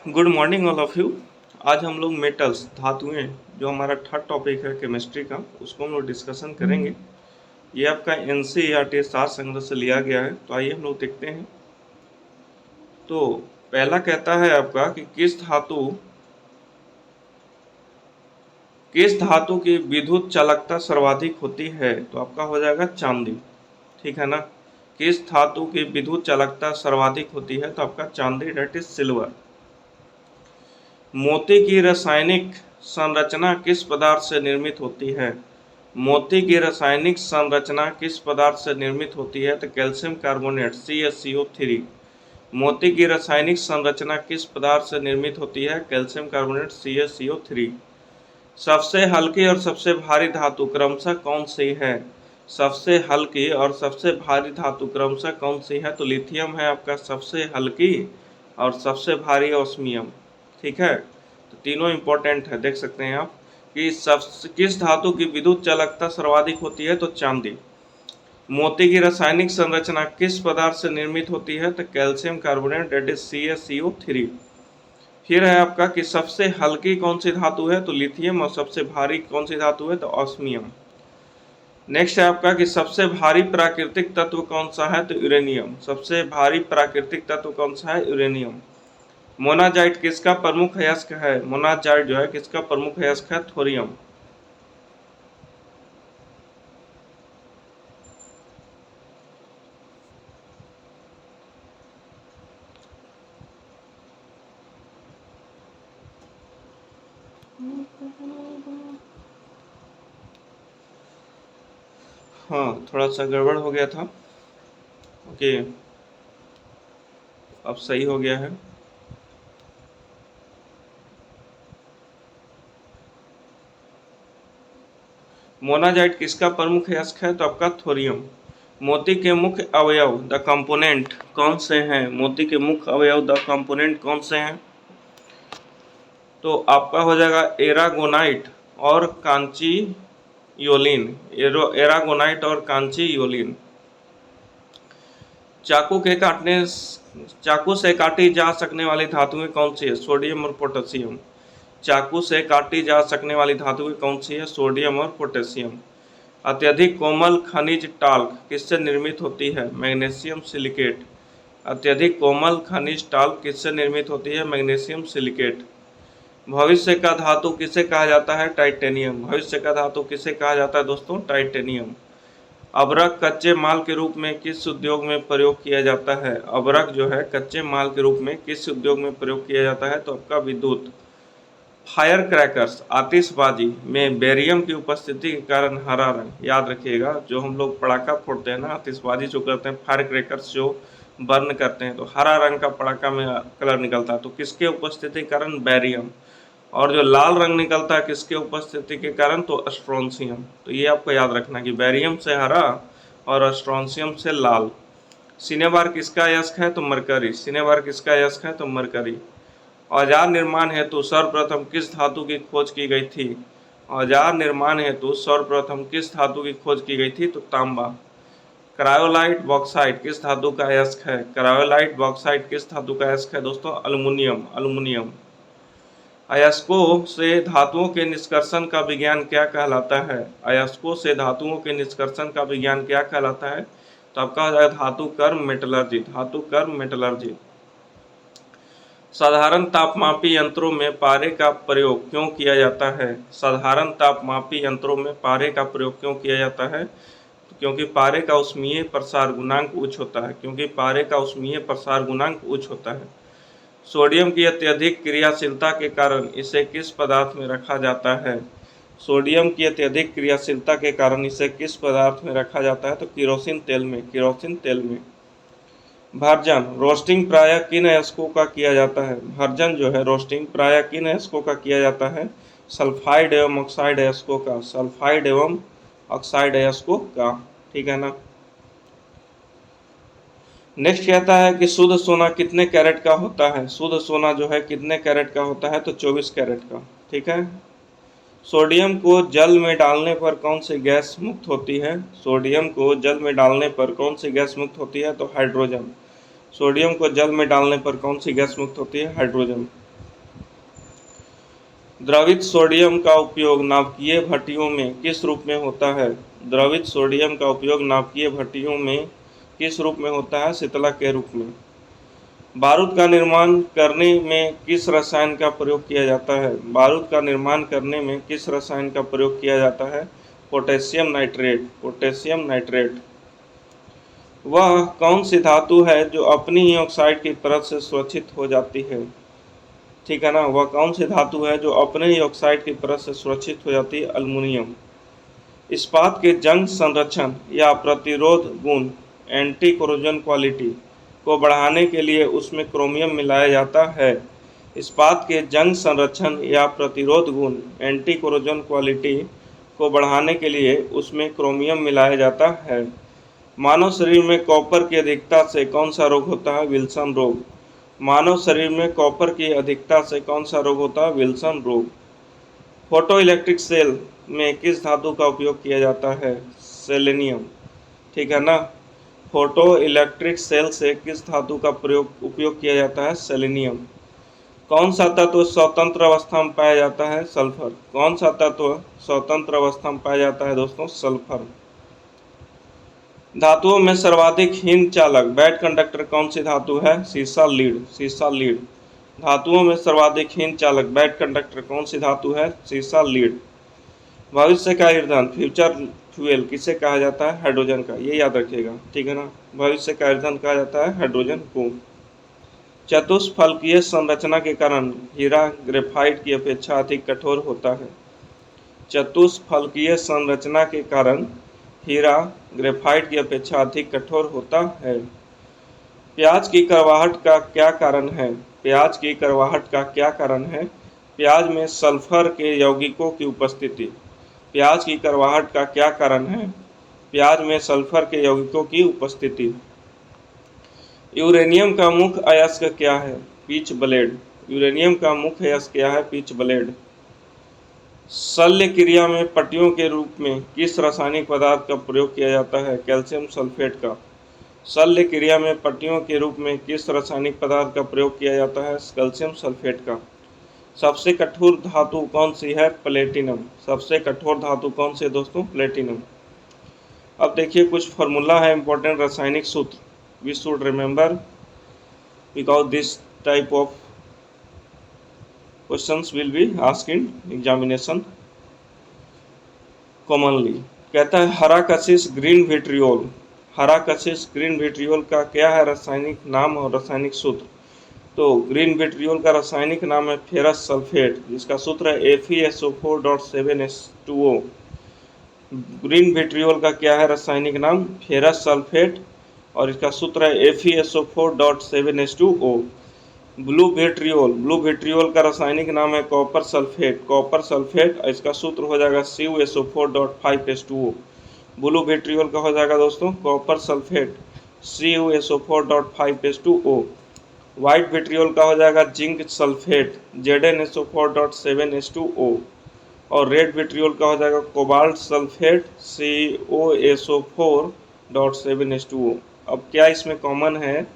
Good morning all of you. आज हम लोग मेटल्स धातुएं जो हमारा थर्ड टॉपिक है केमिस्ट्री का उसको हम लोग डिस्कशन करेंगे। ये आपका एनसीईआरटी सार संग्रह से लिया गया है, तो आइए हम लोग देखते हैं। तो पहला कहता है आपका कि किस धातु की विद्युत चालकता सर्वाधिक होती है, तो आपका हो जाएगा चांदी। ठीक है ना। किस धातु की विद्युत चालकता सर्वाधिक होती है, तो आपका चांदी, डेट इज सिल्वर। मोती की रासायनिक संरचना किस पदार्थ से निर्मित होती है? मोती की रासायनिक संरचना किस पदार्थ से निर्मित होती है? तो कैल्शियम कार्बोनेट CaCO3। मोती की रासायनिक संरचना किस पदार्थ से निर्मित होती है? Calcium carbonate CaCO3। सबसे हल्की और सबसे भारी धातु क्रमशः कौन सी है? सबसे हल्की और सबसे भारी धातु क्रमशः कौन सी है? तो लिथियम है आपका सबसे हल्की, और सबसे भारी ऑस्मियम। ठीक है, तो तीनों इंपॉर्टेंट है, देख सकते हैं आप कि किस धातु की विद्युत चालकता सर्वाधिक होती है? तो चांदी। मोती की रासायनिक संरचना किस पदार्थ से निर्मित होती है? तो calcium carbonate, date is CaCO3। फिर है आपका कि सबसे हल्की कौन सी धातु है? तो लिथियम। और सबसे भारी कौन सी धातु है? तो ऑस्मियम। नेक्स्ट है आपका कि सबसे भारी प्राकृतिक तत्व कौन सा है? तो यूरेनियम। सबसे भारी प्राकृतिक तत्व कौन सा है? यूरेनियम। मोनाजाइट किसका प्रमुख अयस्क है? मोनाजाइट जो है किसका प्रमुख अयस्क है? थोरियम। हाँ, थोड़ा सा गड़बड़ हो गया था। ओके, अब सही हो गया है। मोनाजाइट किसका प्रमुख अयस्क है? तो आपका थोरियम। मोती के मुख्य अवयव द कंपोनेंट कौन से हैं? मोती के मुख्य अवयव द कंपोनेंट कौन से हैं? तो आपका हो जाएगा एरागोनाइट और कांची योलिन। एरागोनाइट और कांची योलिन। चाकू से काटी जा सकने वाली धातुएं कौन सी है? सोडियम और पोटेशियम। चाकू से काटी जा सकने वाली धातुएं कौन सी है? सोडियम और पोटेशियम। अत्यधिक कोमल खनिज टाल्क किससे निर्मित होती है? Magnesium silicate. अत्यधिक कोमल खनिज टाल्क किससे निर्मित होती है? Magnesium silicate. भविष्य का धातु किसे कहा जाता है? टाइटेनियम। भविष्य का धातु किसे कहा जाता है दोस्तों? टाइटेनियम। अभ्रक कच्चे माल के रूप में किस उद्योग में प्रयोग किया जाता है? अभ्रक जो है कच्चे माल के रूप में किस उद्योग में प्रयोग किया जाता है? तो आपका विद्युत। फायर क्रैकर्स आतिशबाजी में बेरियम की उपस्थिति के कारण हरा रंग, याद रखिएगा, जो हम लोग पटाखा फोड़ते हैं ना, आतिशबाजी जो करते हैं, फायर क्रैकर्स जो बर्न करते हैं, तो हरा रंग का पटाखा में कलर निकलता है, तो किसके उपस्थिति के कारण? बेरियम। और जो लाल रंग निकलता है किसके उपस्थिति के कारण? तो स्ट्रोंशियम। तो ये आपको याद रखना कि बेरियम से हरा और स्ट्रोंशियम से लाल। सिनेबार किसका अयस्क है? तो मरकरी। सिनेबार किसका अयस्क है? तो मरकरी। औजार निर्माण हेतु सर्वप्रथम किस धातु की खोज की गई थी? औजार निर्माण हेतु सर्वप्रथम किस धातु की खोज की गई थी? तो तांबा। क्रायोलाइट बॉक्साइट किस धातु का अयस्क है? क्रायोलाइट बॉक्साइट किस धातु का अयस्क है दोस्तों? अल्युमिनियम। अल्युमिनियम। अयस्कों से धातुओं के निष्कर्षण का विज्ञान क्या कहलाता है? अयस्कों से धातुओं के निष्कर्षण का विज्ञान क्या कहलाता है? तो आपका हो जाएगा धातु कर्म मेटलर्जी। धातु कर्म मेटलर्जी। साधारण तापमापी यंत्रों में पारे का प्रयोग क्यों किया जाता है? साधारण तापमापी यंत्रों में पारे का प्रयोग क्यों किया जाता है? तो क्योंकि पारे का ऊष्मीय प्रसार गुणांक उच्च होता है। क्योंकि पारे का ऊष्मीय प्रसार गुणांक उच्च होता है। सोडियम की अत्यधिक क्रियाशीलता के कारण इसे किस पदार्थ में रखा जाता है? सोडियम की अत्यधिक क्रियाशीलता के कारण इसे किस पदार्थ में रखा जाता है? तो केरोसिन तेल में। केरोसिन तेल में। भर्जन रोस्टिंग प्रायः किन अयस्कों का किया जाता है? भर्जन जो है रोस्टिंग प्रायः किन अयस्कों का किया जाता है? सल्फाइड एवं ऑक्साइड अयस्कों का। सल्फाइड एवं ऑक्साइड अयस्कों का। ठीक है ना। नेक्स्ट कहता है कि शुद्ध सोना कितने कैरेट का होता है? शुद्ध सोना जो है कितने कैरेट का होता है? तो 24 कैरेट का। ठीक है। सोडियम को जल में डालने पर कौन सी गैस मुक्त होती है? सोडियम को जल में डालने पर कौन सी गैस मुक्त होती है? तो हाइड्रोजन। सोडियम को जल में डालने पर कौन सी गैस मुक्त होती है? हाइड्रोजन। द्रवित सोडियम का उपयोग नाभिकीय भट्टियों में किस रूप में होता है? द्रवित सोडियम का उपयोग नाभिकीय भट्टियों में किस रूप में होता है? शीतलक के रूप में। बारूद का निर्माण करने में किस रसायन का प्रयोग किया जाता है? बारूद का निर्माण करने में किस रसायन का प्रयोग किया जाता है? Potassium nitrate. Potassium nitrate. वह कौन सी धातु है जो अपनी ही ऑक्साइड की परत से सुरक्षित हो जाती है? ठीक है ना, वह कौन सी धातु है जो अपने ही ऑक्साइड की परत से सुरक्षित हो जाती है? अल्युमिनियम। इस्पात के जंग संरक्षण या प्रतिरोध गुण एंटी कोरोजन क्वालिटी को बढ़ाने के लिए उसमें क्रोमियम मिलाया जाता है। इस्पात के जंग संरक्षण या प्रतिरोध गुण एंटी कोरोजन क्वालिटी को बढ़ाने के लिए उसमें क्रोमियम मिलाया जाता है। मानव शरीर में कॉपर की अधिकता से कौन सा रोग होता है? विल्सन रोग। मानव शरीर में कॉपर की अधिकता से कौन सा रोग होता है? विल्सन रोग। फोटो इलेक्ट्रिक सेल में किस धातु का उपयोग किया जाता है? सेलेनियम। ठीक है ना, फोटो इलेक्ट्रिक सेल से किस धातु का उपयोग किया जाता है? सेलेनियम। कौन सा तत्व स्वतंत्र अवस्था में पाया जाता है? सल्फर। कौन सा तत्व स्वतंत्र अवस्था में पाया जाता है दोस्तों? सल्फर। धातुओं में सर्वाधिक हीन चालक बैड कंडक्टर कौन सी धातु है? सीसा लीड। सीसा लीड। धातुओं में सर्वाधिक हीन चालक बैड कंडक्टर कौन सी धातु है? सीसा लीड। भविष्य का ईंधन फ्यूचर फ्यूल किसे कहा जाता है? हाइड्रोजन का। ये याद रखिएगा, ठीक है ना, भविष्य का ईंधन कहा जाता है हाइड्रोजन को। चतुष्फलकीय संरचना के कारण हीरा ग्रेफाइट की अपेक्षा अधिक कठोर होता है। चतुष्फलकीय संरचना के कारण हीरा ग्रेफाइट की अपेक्षा अधिक कठोर होता है। प्याज की कड़वाहट का क्या कारण है? प्याज की कड़वाहट का क्या कारण है? प्याज में सल्फर के यौगिकों की उपस्थिति। प्याज की कड़वाहट का क्या कारण है? प्याज में सल्फर के यौगिकों की उपस्थिति। यूरेनियम का मुख्य अयस्क क्या है? Pitch blade. यूरेनियम का मुख्य अयस्क क्या है? Pitch blade. शल्य क्रिया में पट्टियों के रूप में किस रासायनिक पदार्थ का प्रयोग किया जाता है? कैल्शियम सल्फेट का। शल्य क्रिया में पट्टियों के रूप में किस रासायनिक पदार्थ का प्रयोग किया जाता है? कैल्शियम सल्फेट का। सबसे कठोर धातु कौन सी है? प्लेटिनम। सबसे कठोर धातु कौन सी है दोस्तों? प्लेटिनम। अब देखिए कुछ फॉर्मूला है, इंपॉर्टेंट रासायनिक सूत्र we should remember because this type of questions will be asked in examination commonly. कहता है हरा कशिश ग्रीन विट्रियोल। हरा कशिश ग्रीन विट्रियोल का क्या है रासायनिक नाम और रासायनिक सूत्र? तो ग्रीन विट्रियोल का रासायनिक नाम है फेरस सल्फेट, जिसका सूत्र है FeSO4.7H2O। ग्रीन विट्रियोल का क्या है रासायनिक नाम? फेरस सल्फेट, और इसका सूत्र है FeSO4.7H2O। ब्लू विट्रियोल का रासायनिक नाम है कॉपर सल्फेट। कॉपर सल्फेट, इसका सूत्र हो जाएगा CuSO4.5H2O। ब्लू विट्रियोल का हो जाएगा दोस्तों copper sulphate CuSO4.5H2O। White vitriol का हो जाएगा जिंक सल्फेट ZnSO4.7H2O। और रेड विट्रियोल का हो जाएगा कोबाल्ट सल्फेट COSO4.7H2O। अब क्या इसमें कॉमन है?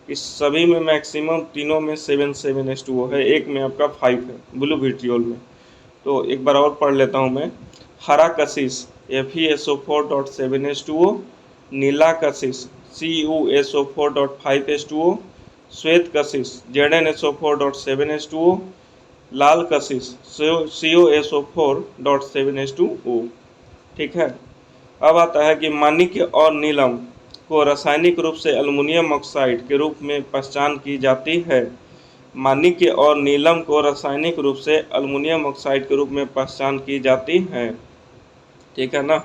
इस सभी में मैक्सिमम तीनों में 7 है, एक में आपका 5 है ब्लू विट्रियोल में। तो एक बार और पढ़ लेता हूँ मैं। हरा कशिश FeSO4.7H2O, नीला कशिश CuSO4.5H2O, श्वेत कशिश ZnSO4.7H2O, लाल कशिश CuSO4.7H2O। ठीक है। अब आता है कि माणिक्य और नीलम को रासायनिक रूप से अल्युमिनियम ऑक्साइड के रूप में पहचान की जाती है। माणिक्य और नीलम को रासायनिक रूप से अल्युमिनियम ऑक्साइड के रूप में पहचान की जाती है। ठीक है ना।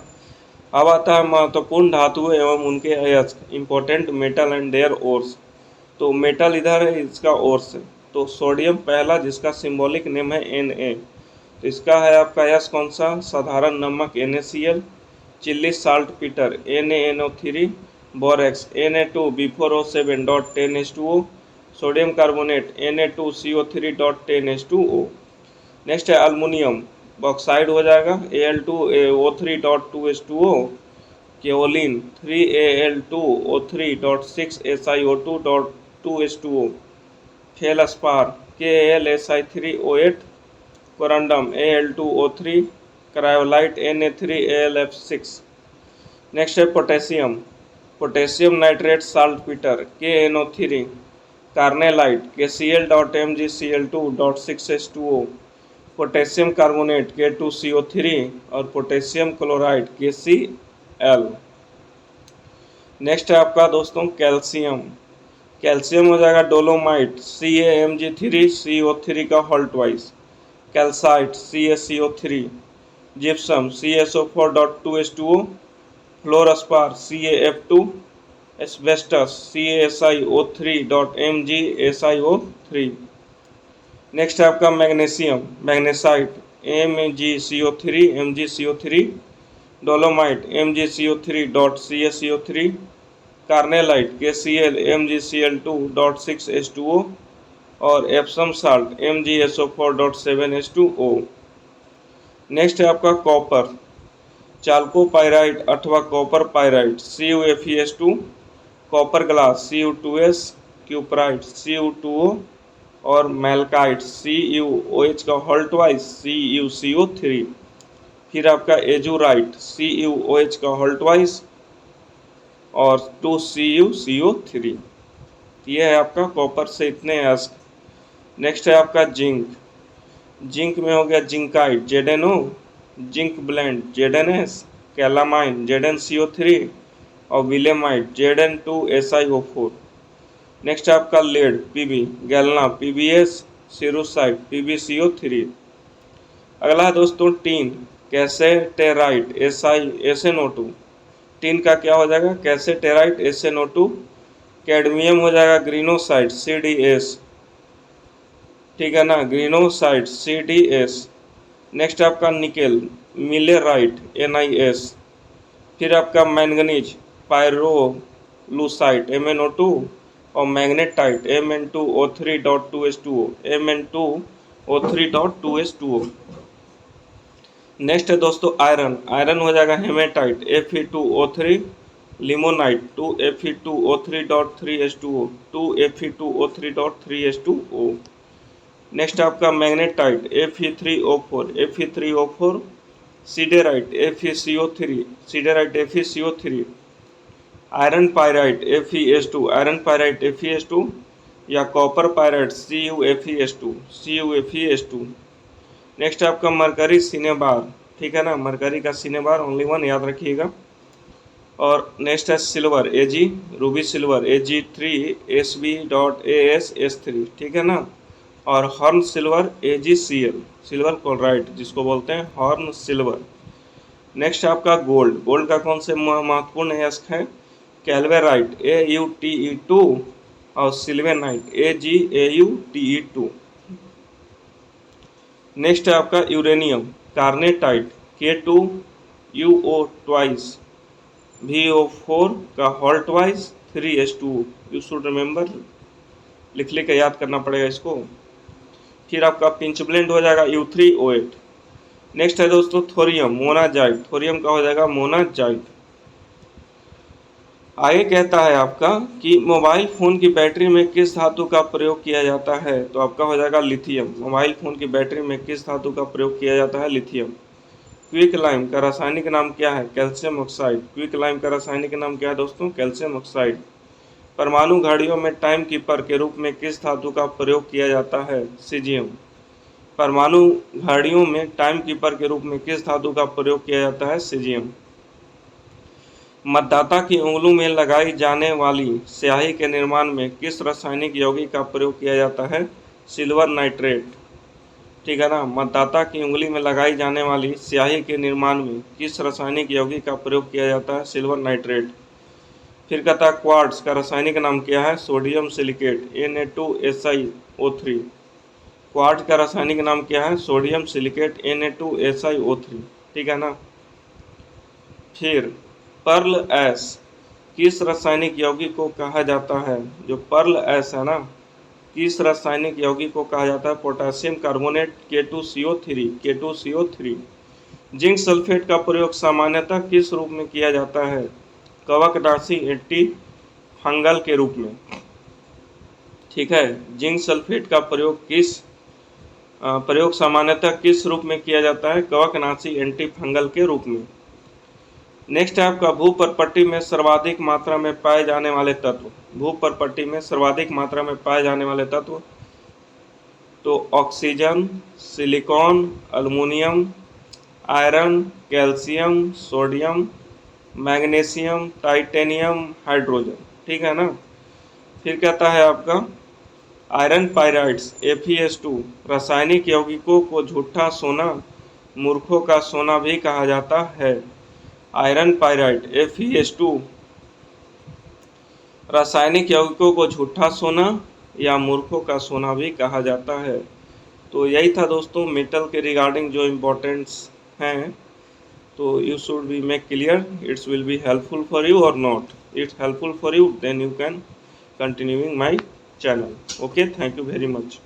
अब आता है महत्वपूर्ण धातु एवं उनके अयस्क, important metal and their ores. तो मेटल इधर है, इसका ओर्स है। तो सोडियम पहला, जिसका सिंबॉलिक नेम है Na, तो इसका है आपका अयस्क कौन सा? साधारण नमक NaCl, Chile saltpetre NaNO3, borax Na2B4O7.10H2O, sodium carbonate Na2CO3.10H2O। Next है अल्युमिनियम बॉक्साइड हो जाएगा Al2O3.2H2O, kaolin 3Al2O3.6SiO2.2H2O, feldspar KAlSi3O8, corundum Al2O3, cryolite Na3AlF6। Next है potassium, potassium nitrate saltpetre KNO3, carnallite KCl.MgCl2.6H2O, potassium carbonate K2CO3 और potassium chloride KCl। Next है आपका दोस्तों calcium, calcium हो जाएगा डोलोमाइट CaMg3CO3 का होल्टवाइज, calcite CaCO3, gypsum CaSO4.2H2O, fluorspar CaF2, asbestos CaSiO3.MgSiO3। Next है आपका magnesium, magnesite MgCO3 MgCO3, dolomite MgCO3.CaCO3, carnallite KCl MgCl2.6H2O और एप्सम साल्ट MgSO4.7H2O। नेक्स्ट है आपका कॉपर, चाल्कोपाइराइट अथवा copper pyrite CuFeS2, copper glass Cu2S, cuprite Cu2O और मैल्काइट CuOH का होल्टवाइज CuCO3। फिर आपका एजूराइट CuOH का होल्टवाइज और 2CuCO3। ये है आपका कॉपर से इतने आस्क। नेक्स्ट है आपका जिंक, जिंक में हो गया zincite ZnO, zinc blende ZnS, calamine ZnCO3 और विलेमाइट Zn2SiO4। नेक्स्ट है आपका लेड Pb, गैल्ना PbS, सिरुसाइट PbCO3। अगला है दोस्तों टीन, कैसेटेराइट SiSnO2, टीन का क्या हो जाएगा कैसेटेराइट SnO2। कैडमियम हो जाएगा ग्रीनोसाइट CdS, ठीक है ना, ग्रीनोसाइट CdS। नेक्स्ट आपका निकेल मिलेराइट NiS। फिर आपका मैंगनीज पायरोलूसाइट MnO2 और मैग्नेटाइट Mn2O3.2H2O, Mn2O3.2H2O। नेक्स्ट है दोस्तों आयरन, आयरन हो जाएगा haematite Fe2O3, limonite 2Fe2O3.3H2O, 2Fe2O3.3H2O। Next आपका magnetite Fe3O4, Fe3O4, siderite FeCO3, siderite FeCO3, iron pyrite FeS2, iron pyrite FeS2 या copper pyrite CuFeS2, CuFeS2। Next आपका mercury cinnabar, ठीक है ना, मरकरी का सिनेबार ओनली वन याद रखिएगा। और नेक्स्ट है silver Ag, Ruby silver Ag3Sb.AsS3, ठीक है ना। और horn silver AgCl, silver chloride जिसको बोलते हैं हॉर्न सिल्वर। नेक्स्ट आपका गोल्ड, गोल्ड का कौन से महत्वपूर्ण अयस्क है कैल्वेराइट AuTe2 और सिल्वेनाइट AgAuTe2। नेक्स्ट है आपका यूरेनियम कार्नेटाइट K2UO ट्वाइस VO4 का होल्टवाइज 3H2O। यू शुड रिमेंबर, लिख के याद करना पड़ेगा इसको। फिर आपका पिंच ब्लेंड हो जाएगा U3O8। नेक्स्ट है दोस्तों थोरियम मोनाजाइट, थोरियम का हो जाएगा मोनाजाइट। आगे कहता है आपका कि मोबाइल फ़ोन की बैटरी में किस धातु का प्रयोग किया जाता है, तो आपका हो जाएगा लिथियम। मोबाइल फ़ोन की बैटरी में किस धातु का प्रयोग किया जाता है लिथियम। क्विक लाइम का रासायनिक नाम क्या है कैल्शियम ऑक्साइड, क्विक लाइम का रासायनिक नाम क्या है दोस्तों कैल्शियम ऑक्साइड। परमाणु घड़ियों में टाइम कीपर के रूप में किस धातु का प्रयोग किया जाता है सीजियम। परमाणु घड़ियों में टाइम कीपर के रूप में किस धातु का प्रयोग किया जाता है सीजियम। मतदाता की उंगलियों में लगाई जाने वाली स्याही के निर्माण में किस रासायनिक यौगिक का प्रयोग किया जाता है सिल्वर नाइट्रेट, ठीक है ना। मतदाता की उंगली में लगाई जाने वाली स्याही के निर्माण में किस रासायनिक यौगिक का प्रयोग किया जाता है सिल्वर नाइट्रेट। फिर कहता है क्वार्ट्ज का रासायनिक नाम क्या है सोडियम सिलिकेट Na2SiO3, क्वार्ट्ज का रासायनिक नाम क्या है सोडियम सिलिकेट Na2SiO3, ठीक है ना। फिर पर्ल एस किस रासायनिक यौगिक को कहा जाता है, जो पर्ल एस है ना, किस रासायनिक यौगिक को कहा जाता है potassium carbonate K2CO3। Zinc sulphate का प्रयोग सामान्यतः किस रूप में किया जाता है कवकनाशी एंटी फंगल के रूप में, ठीक है। जिंक सल्फेट का प्रयोग किस प्रयोग सामान्यतः किस रूप में किया जाता है? कवकनाशी एंटी फंगल के रूप में। नेक्स्ट है आपका भूपर्पट्टी में सर्वाधिक मात्रा में पाए जाने वाले तत्व। भूपर्पट्टी में सर्वाधिक मात्रा में पाए जाने वाले तत्व तो oxygen, silicon, aluminium, iron, calcium, sodium, magnesium, titanium, hydrogen. ठीक है ना। फिर कहता है आपका आयरन पायराइड्स Fe2 रासायनिक यौगिकों को झूठा सोना, मूर्खों का सोना भी कहा जाता है। आयरन पायराइड Fe2 रासायनिक यौगिकों को झूठा सोना या मूर्खों का सोना भी कहा जाता है। तो यही था दोस्तों मेटल के रिगार्डिंग जो इम्पोर्टेंट्स हैं। तो you should be make clear it's will be helpful for you और not. It's helpful for you then you can continuing my channel. Okay, thank you very much.